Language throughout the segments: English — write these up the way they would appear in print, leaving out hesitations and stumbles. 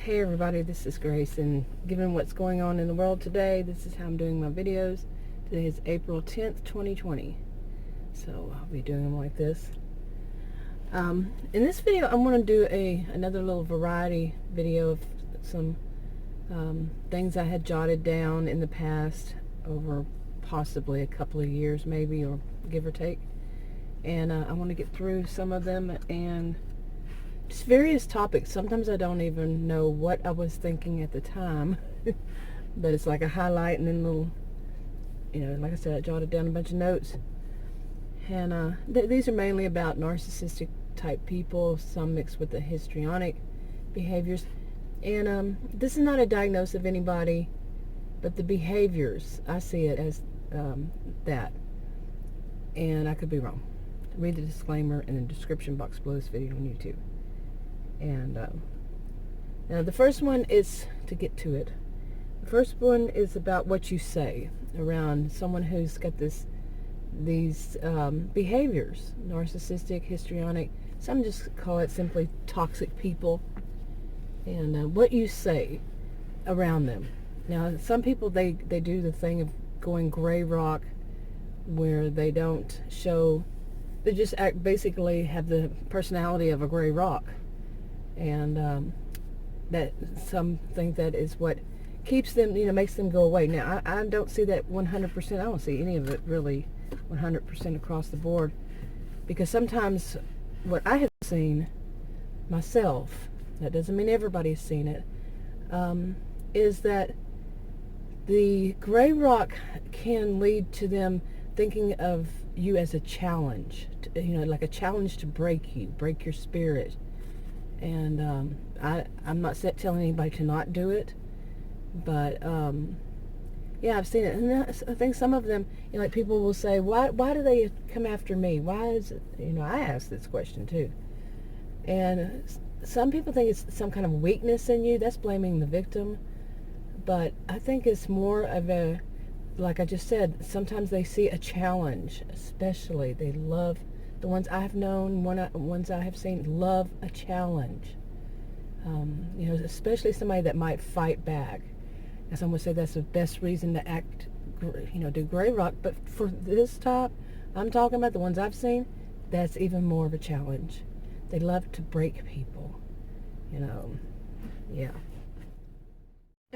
Hey everybody, this is Grace, and given what's going on in the world today, this is how I'm doing my videos. Today is April 10th, 2020, so I'll be doing them like this. In this video, I'm going to do another little variety video of some things I had jotted down in the past over possibly a couple of years, maybe, or give or take. And I want to get through some of them and just various topics. Sometimes I don't even know what I was thinking at the time, but it's like a highlight and then little, like I said, I jotted down a bunch of notes. And these are mainly about narcissistic type people, some mixed with the histrionic behaviors. And this is not a diagnosis of anybody, but the behaviors, I see it as that. And I could be wrong. Read the disclaimer in the description box below this video on YouTube. And now the first one is, to get to it, the first one is about what you say around someone who's got these behaviors, narcissistic, histrionic. Some just call it simply toxic people. And what you say around them. Now, some people, they do the thing of going gray rock, where they don't show, they just basically have the personality of a gray rock. And that some think that is what keeps them, makes them go away. Now, I don't see that 100%. I don't see any of it really 100% across the board, because sometimes what I have seen myself, that doesn't mean everybody's seen it, is that the gray rock can lead to them thinking of you as a challenge, like a challenge to break your spirit. And I'm not telling anybody to not do it, but yeah, I've seen it. And I think some of them, like people will say, why do they come after me? Why is it, I ask this question too. And some people think it's some kind of weakness in you. That's blaming the victim. But I think it's more of a, like I just said, sometimes they see a challenge. Especially, they love, the ones I've known, ones I have seen, love a challenge. Especially somebody that might fight back. And some would say that's the best reason to act, do gray rock. But for this top, I'm talking about the ones I've seen, that's even more of a challenge. They love to break people, yeah.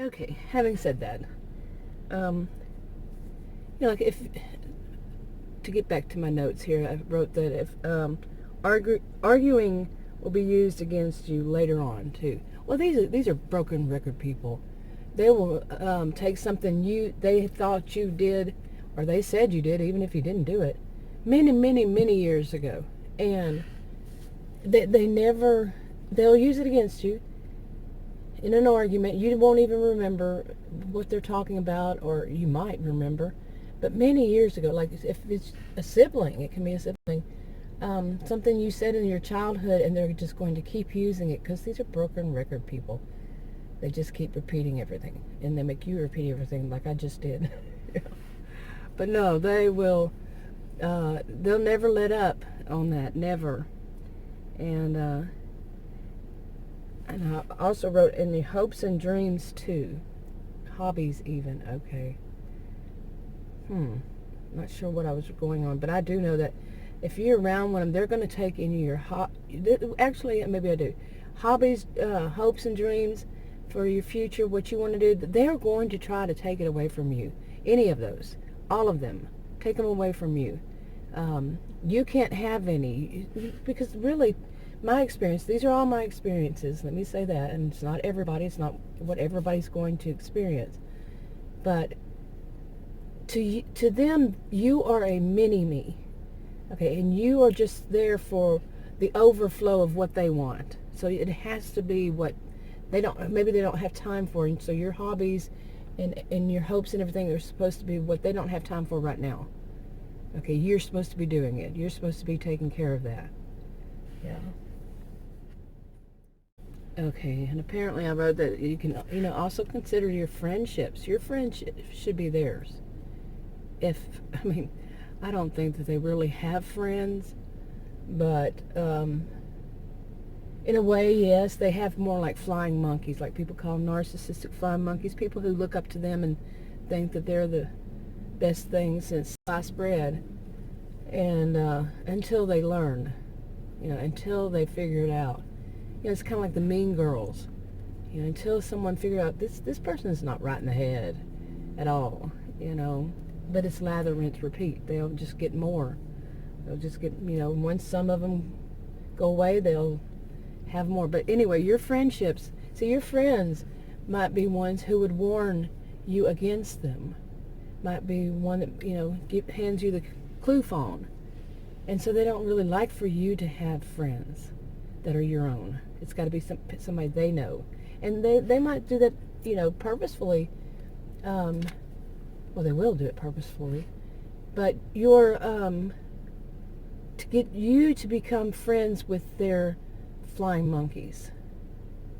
Okay, having said that, like if, to get back to my notes here, I wrote that if arguing will be used against you later on too. Well, these are broken record people. They will take something they thought you did, or they said you did, even if you didn't do it, many years ago, and they'll use it against you in an argument. You won't even remember what they're talking about, or you might remember, but many years ago, like if it's a sibling, it can be a sibling, something you said in your childhood, and they're just going to keep using it, because these are broken record people. They just keep repeating everything, and they make you repeat everything like I just did. But no, they will, they'll never let up on that, never. And I also wrote in the hopes and dreams too. Hobbies even, okay. Not sure what I was going on, but I do know that if you're around one of them, they're going to take any of your actually, maybe I do. Hobbies, hopes and dreams for your future, what you want to do, they're going to try to take it away from you. Any of those, all of them, take them away from you. You can't have any, because really, my experience, these are all my experiences, let me say that, and it's not everybody, it's not what everybody's going to experience, but to them, you are a mini-me, okay, and you are just there for the overflow of what they want. So it has to be what maybe they don't have time for, and so your hobbies and your hopes and everything are supposed to be what they don't have time for right now. Okay, you're supposed to be doing it. You're supposed to be taking care of that. Yeah. Okay, and apparently I wrote that you can, also consider your friendships. Your friendships should be theirs. I don't think that they really have friends, but In a way, yes, they have more like flying monkeys, like people call them narcissistic flying monkeys, people who look up to them and think that they're the best thing since sliced bread. And until they learn, until they figure it out. It's kind of like the mean girls. Until someone figures out this person is not right in the head at all, but it's lather, rinse, repeat. They'll just get more. They'll just get, once some of them go away, they'll have more. But anyway, your friendships, your friends might be ones who would warn you against them. Might be one that, hands you the clue phone. And so they don't really like for you to have friends that are your own. It's got to be somebody they know. And they might do that, purposefully. Well, they will do it purposefully. But to get you to become friends with their flying monkeys.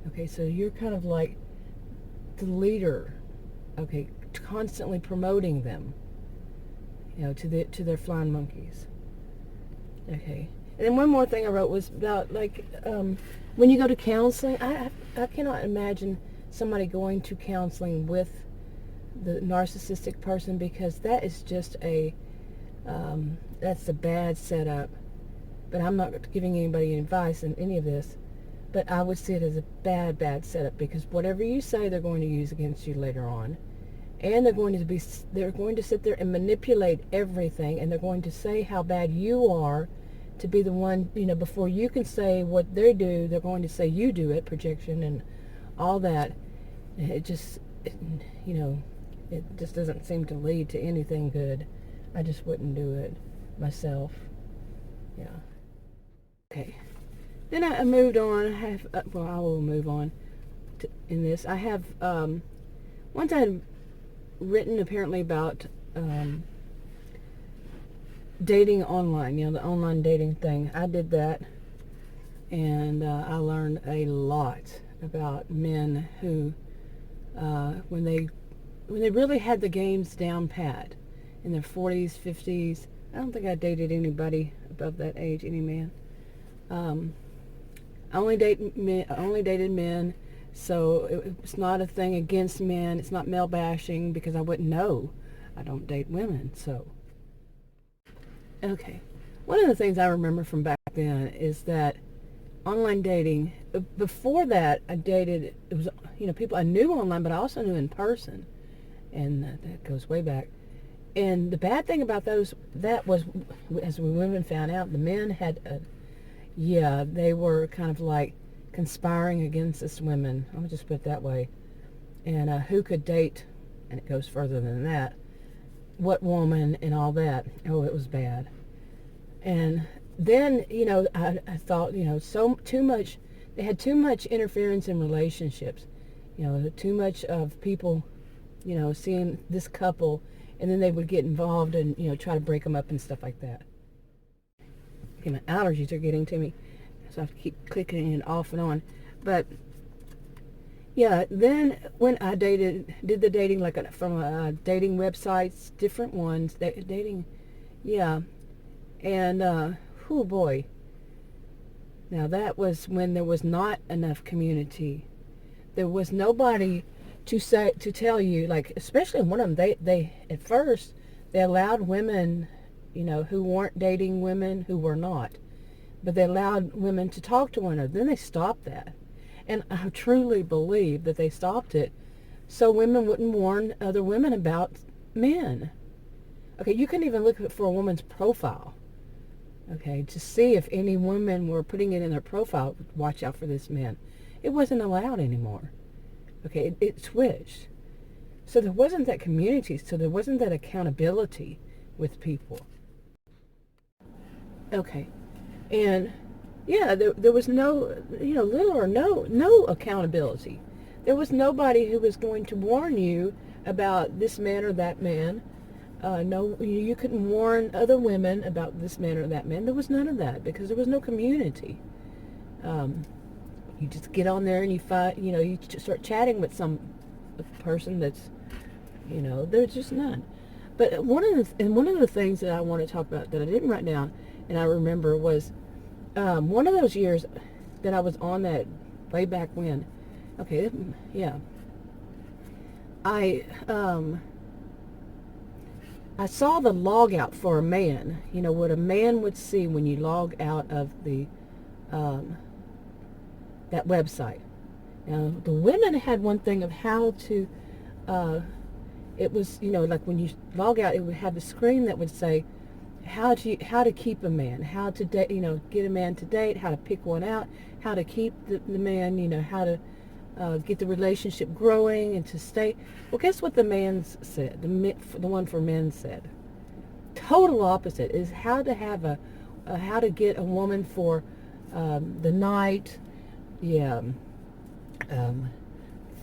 Okay, so you're kind of like the leader, okay, constantly promoting them, to their flying monkeys. Okay. And then one more thing I wrote was about, when you go to counseling, I cannot imagine somebody going to counseling with the narcissistic person, because that is just that's a bad setup. But I'm not giving anybody advice in any of this, but I would see it as a bad setup, because whatever you say, they're going to use against you later on. And they're going to sit there and manipulate everything, and they're going to say how bad you are to be the one, before you can say what they do, they're going to say you do it, projection and all that. It just doesn't seem to lead to anything good. I just wouldn't do it myself. Yeah. Okay. Then I moved on. I will move on in this. I have, once I had written apparently about dating online, the online dating thing. I did that, and I learned a lot about men who, when they really had the games down pat, in their 40s, 50s. I don't think I dated anybody above that age, any man. I only dated men, so it's not a thing against men. It's not male bashing, because I wouldn't know. I don't date women, so. Okay. One of the things I remember from back then is that online dating, before that, I dated, it was, people I knew online, but I also knew in person. And that goes way back. And the bad thing about that was, as we women found out, the men had, they were kind of like conspiring against us women. I'll just put it that way. And who could date, and it goes further than that, what woman and all that. Oh, it was bad. And then, I thought, too much, they had too much interference in relationships. Too much of people, seeing this couple, and then they would get involved and, try to break them up and stuff like that. Okay, my allergies are getting to me, so I have to keep clicking it off and on. But yeah, then when I did the dating from dating websites, different ones, dating, yeah, and oh boy, now that was when there was not enough community. There was nobody to tell you, like, especially one of them. They at first they allowed women, who weren't dating women who were not, but they allowed women to talk to one another. Then they stopped that. And I truly believe that they stopped it so women wouldn't warn other women about men. Okay, you couldn't even look for a woman's profile, okay, to see if any women were putting it in their profile, watch out for this man. It wasn't allowed anymore. Okay, it switched. So there wasn't that community, so there wasn't that accountability with people. Okay, and yeah, there was no, little or no accountability. There was nobody who was going to warn you about this man or that man. No, you couldn't warn other women about this man or that man. There was none of that, because there was no community. You just get on there and you you just start chatting with some person that's, there's just none. But one of the things that I want to talk about that I didn't write down and I remember was, one of those years, that I was on that way back when. Okay, yeah. I saw the log out for a man. You know what a man would see when you log out of the that website. Now the women had one thing of how to. It was, you know, like when you log out, it would have a screen that would say how to keep a man, how to date, you know, get a man to date, how to pick one out, how to keep the man, you know, how to get the relationship growing and to stay. Well, guess what the man said? The one for men said. Total opposite is how to have how to get a woman for the night, yeah,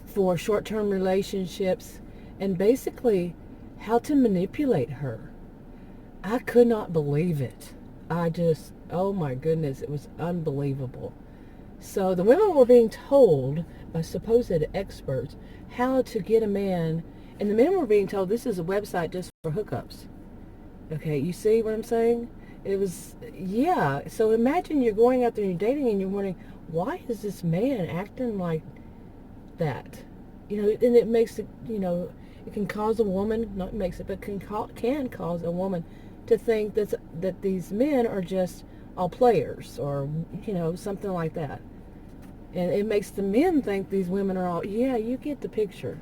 for short-term relationships, and basically how to manipulate her. I could not believe it. I just, oh my goodness, it was unbelievable. So the women were being told by supposed experts how to get a man, and the men were being told this is a website just for hookups. Okay, you see what I'm saying? It was, yeah. So imagine you're going out there and you're dating and you're wondering, why is this man acting like that? You know, and it makes it, you know, it can cause a woman, not makes it, but can cause a woman to think that these men are just all players, or, you know, something like that. And it makes the men think these women are all, yeah, you get the picture.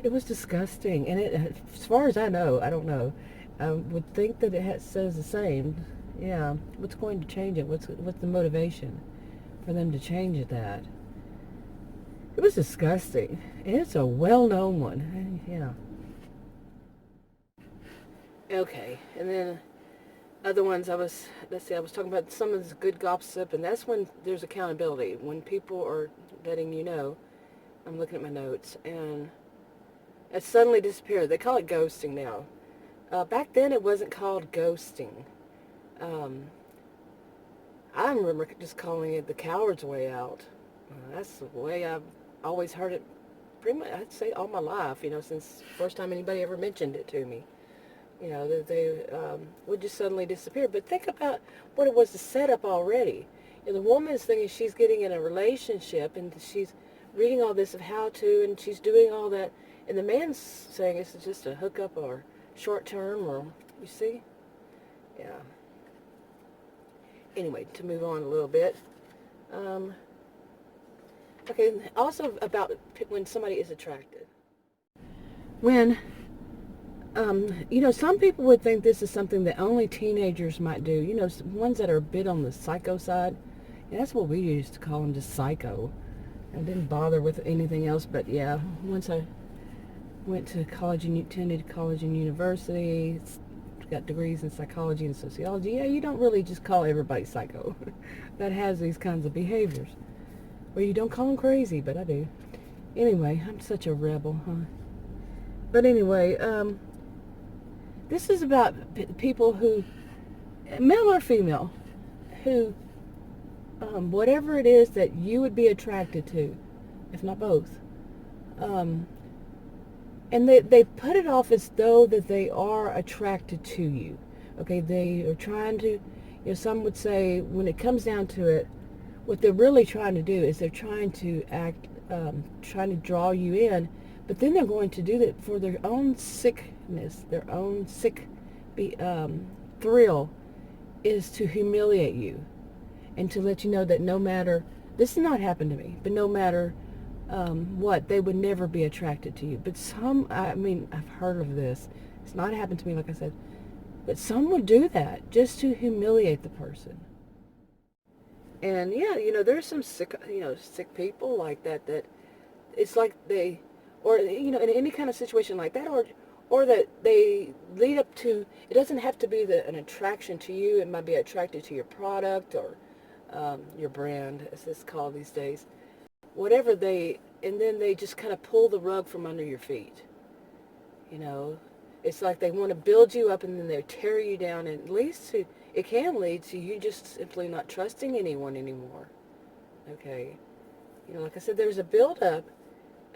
It was disgusting. And it, as far as I know, I don't know, I would think that it says the same. Yeah, what's going to change it? What's the motivation for them to change that? It was disgusting. And it's a well-known one. Yeah. Okay, and then other ones let's see, I was talking about some of this good gossip, and that's when there's accountability. When people are letting you know, I'm looking at my notes, and it suddenly disappeared. They call it ghosting now. Back then it wasn't called ghosting. I remember just calling it the coward's way out. That's the way I've always heard it, pretty much, I'd say all my life, you know, since the first time anybody ever mentioned it to me. You know, that they would just suddenly disappear. But think about what it was to set up already. And the woman's thinking she's getting in a relationship, and she's reading all this of how to, and she's doing all that. And the man's saying it's just a hookup or short term, or, you see? Yeah. Anyway, to move on a little bit. Okay, also about when somebody is attracted. When you know, some people would think this is something that only teenagers might do. You know, ones that are a bit on the psycho side. Yeah, that's what we used to call them, just psycho. I didn't bother with anything else, but yeah, once I went to college and attended college and university, got degrees in psychology and sociology. Yeah, you don't really just call everybody psycho that has these kinds of behaviors. Well, you don't call them crazy, but I do. Anyway, I'm such a rebel, huh? But anyway, this is about people who, male or female, who, whatever it is that you would be attracted to, if not both, and they put it off as though that they are attracted to you. Okay, they are trying to, you know, some would say when it comes down to it, what they're really trying to do is they're trying to trying to draw you in, but then they're going to do that for their own sickness, their own thrill is to humiliate you and to let you know that no matter, this has not happened to me, but no matter what, they would never be attracted to you. But some, I mean, I've heard of this. It's not happened to me, like I said, but some would do that just to humiliate the person. And yeah, you know, there's some sick people like that, that it's like they, or, you know, in any kind of situation like that, or that they lead up to, it doesn't have to be an attraction to you. It might be attracted to your product or your brand, as it's called these days. Whatever and then they just kind of pull the rug from under your feet. You know, it's like they want to build you up and then they tear you down, and it can lead to you just simply not trusting anyone anymore. Okay. You know, like I said, there's a build-up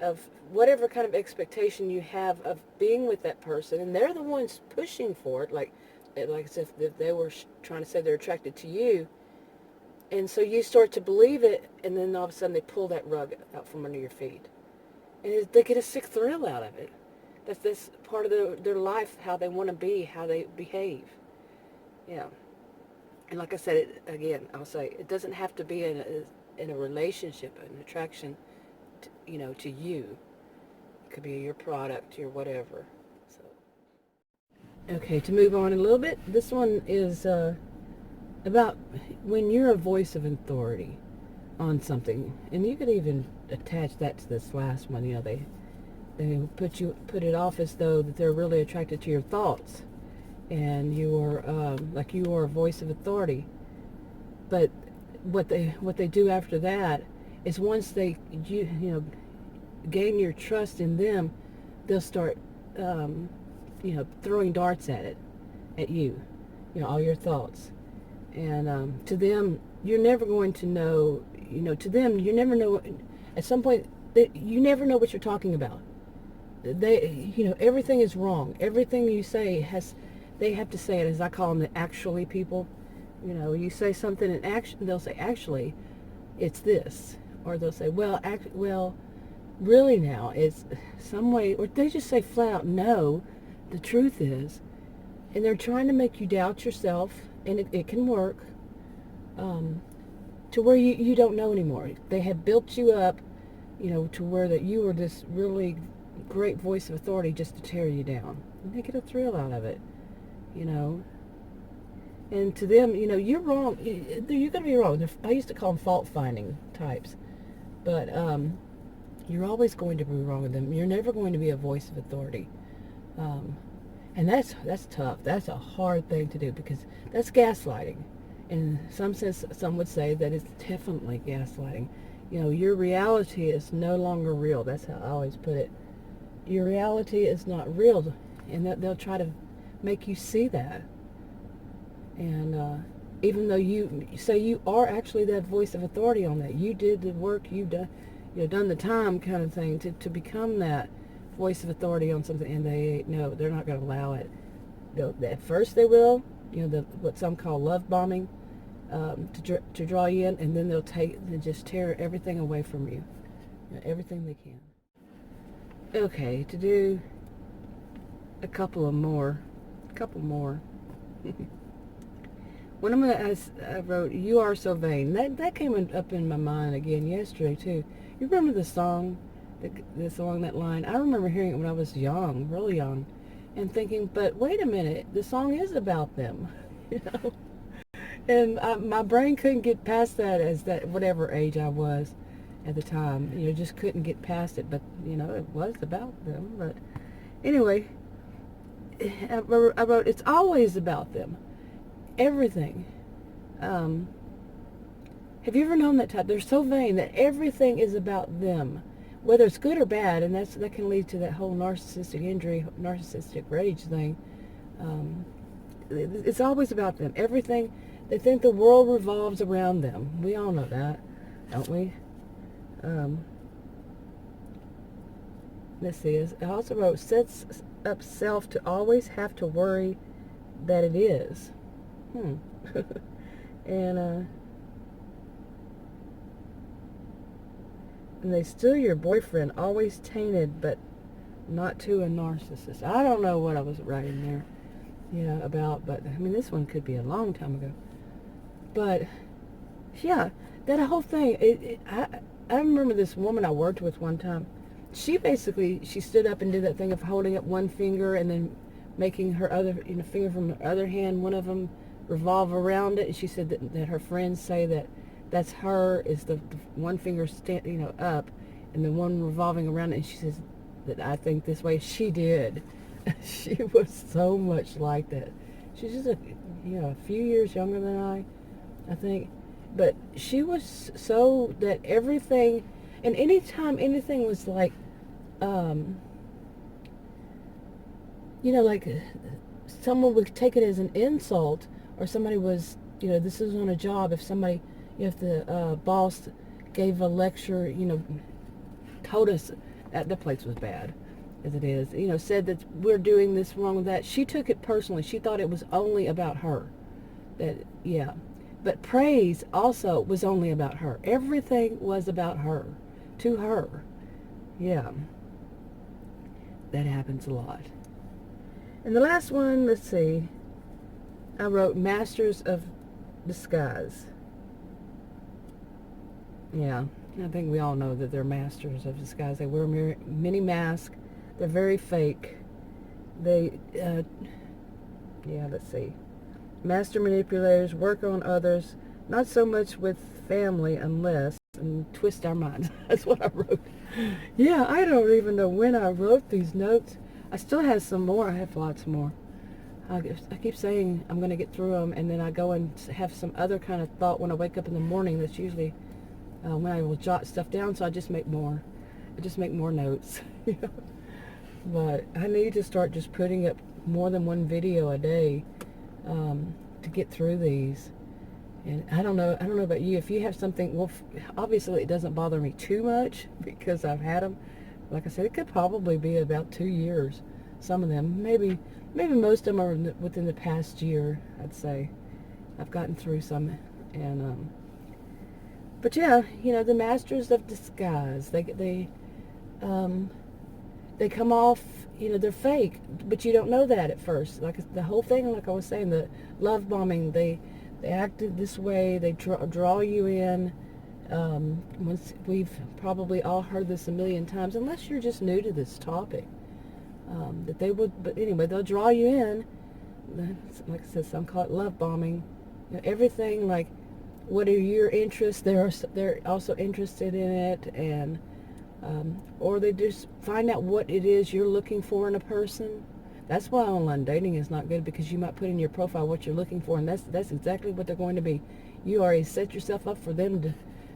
of whatever kind of expectation you have of being with that person, and they're the ones pushing for it, like as if they were trying to say they're attracted to you. And so you start to believe it, and then all of a sudden they pull that rug out from under your feet. And they get a sick thrill out of it. That's part of their life, how they want to be, how they behave. Yeah. And like I said, I'll say, it doesn't have to be in a relationship, an attraction, to you. It could be your product, your whatever. So, okay, to move on a little bit, this one is about when you're a voice of authority on something, and you could even attach that to this last one. They put it off as though that they're really attracted to your thoughts, and you are like you are a voice of authority. But what they do after that is once they gain your trust in them, they'll start throwing darts at you, all your thoughts. And to them, you're never going to know. To them, you never know. At some point, you never know what you're talking about. Everything is wrong. Everything you say they have to say it, as I call them, the actually people. You say something and they'll say, actually, it's this. Or they'll say, well, really now, it's some way, or they just say flat out, no, the truth is. And they're trying to make you doubt yourself, and it can work, to where you don't know anymore. They have built you up, to where that you were this really great voice of authority just to tear you down. And they get a thrill out of it, And to them, you're wrong. You're going to be wrong. I used to call them fault-finding types. But you're always going to be wrong with them. You're never going to be a voice of authority. And that's tough. That's a hard thing to do, because that's gaslighting. In some sense, some would say that it's definitely gaslighting. Your reality is no longer real. That's how I always put it. Your reality is not real, and that they'll try to make you see that. And even though you say you are actually that voice of authority on that, you did the work, you've done the time, kind of thing, to become that voice of authority on something, and they're not going to allow it. At first they will, what some call love bombing, to draw you in, and then they'll just tear everything away from you, everything they can. Okay, to do a couple more. One of them I wrote, "You are so vain." That came up in my mind again yesterday too. You remember the song that's along that line? I remember hearing it when I was young, really young, and thinking, but wait a minute, the song is about them, And my brain couldn't get past that, as that whatever age I was at the time, just couldn't get past it. But it was about them. But anyway, I wrote, it's always about them. Everything. Have you ever known that type? They're so vain that everything is about them, whether it's good or bad, and that can lead to that whole narcissistic injury, narcissistic rage thing. It's always about them. Everything. They think the world revolves around them. We all know that, don't we? Let's see. I also wrote, sets up self to always have to worry that it is. And they steal your boyfriend, always tainted, but not to a narcissist. I don't know what I was writing there, about, but I mean, this one could be a long time ago. But yeah, that whole thing. I remember this woman I worked with one time. She stood up and did that thing of holding up one finger and then making her other finger from her other hand, one of them, revolve around it. And she said that her friends say that's her, is the one finger up and the one revolving around it. And she says that I think this way. She did. She was so much like that. She's just a few years younger than I think. But she was so that everything, and anytime anything was like, like someone would take it as an insult, or somebody was, this is on a job, if somebody, if the boss gave a lecture, told us that the place was bad, as it is, said that we're doing this wrong with that, she took it personally. She thought it was only about her. That, But praise also was only about her. Everything was about her, to her. Yeah, that happens a lot. And the last one, let's see, I wrote Masters of Disguise. Yeah, I think we all know that they're masters of disguise. They wear many masks. They're very fake. They, yeah, let's see. Master manipulators work on others, not so much with family unless, and twist our minds. That's what I wrote. Yeah, I don't even know when I wrote these notes. I still have some more. I have lots more. I keep saying I'm going to get through them, and then I go and have some other kind of thought when I wake up in the morning. That's usually when I will jot stuff down, so I just make more. I just make more notes. But I need to start just putting up more than one video a day to get through these. And I don't know about you. If you have something, well, obviously it doesn't bother me too much because I've had them. Like I said, it could probably be about 2 years. Some of them, maybe most of them are within the past year. I'd say I've gotten through some, and but yeah, the masters of disguise. They come off, they're fake, but you don't know that at first. Like the whole thing, like I was saying, the love bombing. They acted this way. They draw you in. Once we've probably all heard this a million times, unless you're just new to this topic, that they would. But anyway, they'll draw you in. Like I said, some call it love bombing. Everything, like, what are your interests? They're also interested in it, and or they just find out what it is you're looking for in a person. That's why online dating is not good, because you might put in your profile what you're looking for, and that's exactly what they're going to be. You already set yourself up for them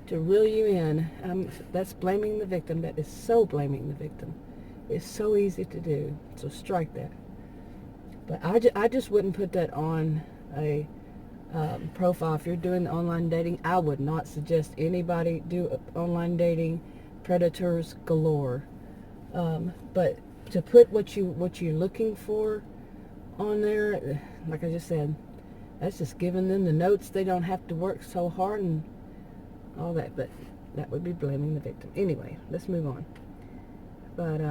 to reel you in. That's blaming the victim. That is so blaming the victim. It's so easy to do. So strike that. But I just wouldn't put that on a profile. If you're doing online dating, I would not suggest anybody do online dating. Predators galore. But to put what you're looking for on there, like I just said, that's just giving them the notes. They don't have to work so hard and all that. But that would be blaming the victim. Anyway, let's move on. But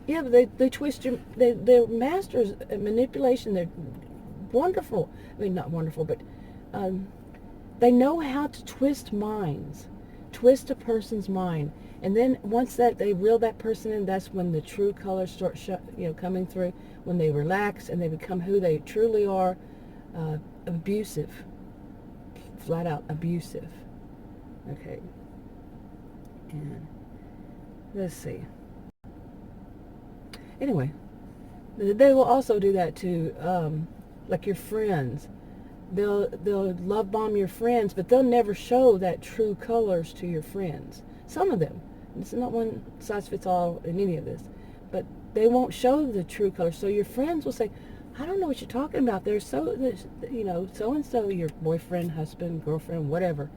yeah, but they twist your. They're masters at manipulation. They're wonderful. I mean, not wonderful, but they know how to twist minds, twist a person's mind. And then once that they reel that person in, that's when the true colors start coming through. When they relax and they become who they truly are, abusive, flat out abusive. Okay. And let's see. Anyway, they will also do that to like your friends. They'll love bomb your friends, but they'll never show that true colors to your friends. Some of them. It's not one size fits all in any of this, but they won't show the true colors. So your friends will say, I don't know what you're talking about. They're so and so, your boyfriend, husband, girlfriend, whatever,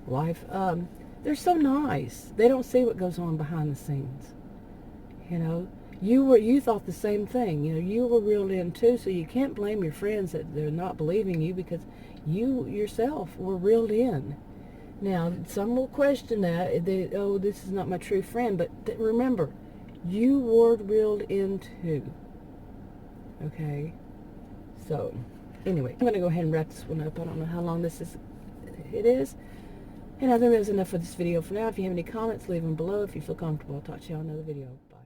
wife, they're so nice. They don't see what goes on behind the scenes. You thought the same thing. You were reeled in too, so you can't blame your friends that they're not believing you, because you yourself were reeled in. Now, some will question that. Oh, this is not my true friend. But remember, you were reeled in too. Okay? So, anyway, I'm going to go ahead and wrap this one up. I don't know how long it is. And I think that's enough for this video for now. If you have any comments, leave them below. If you feel comfortable, I'll talk to you on another video. Bye.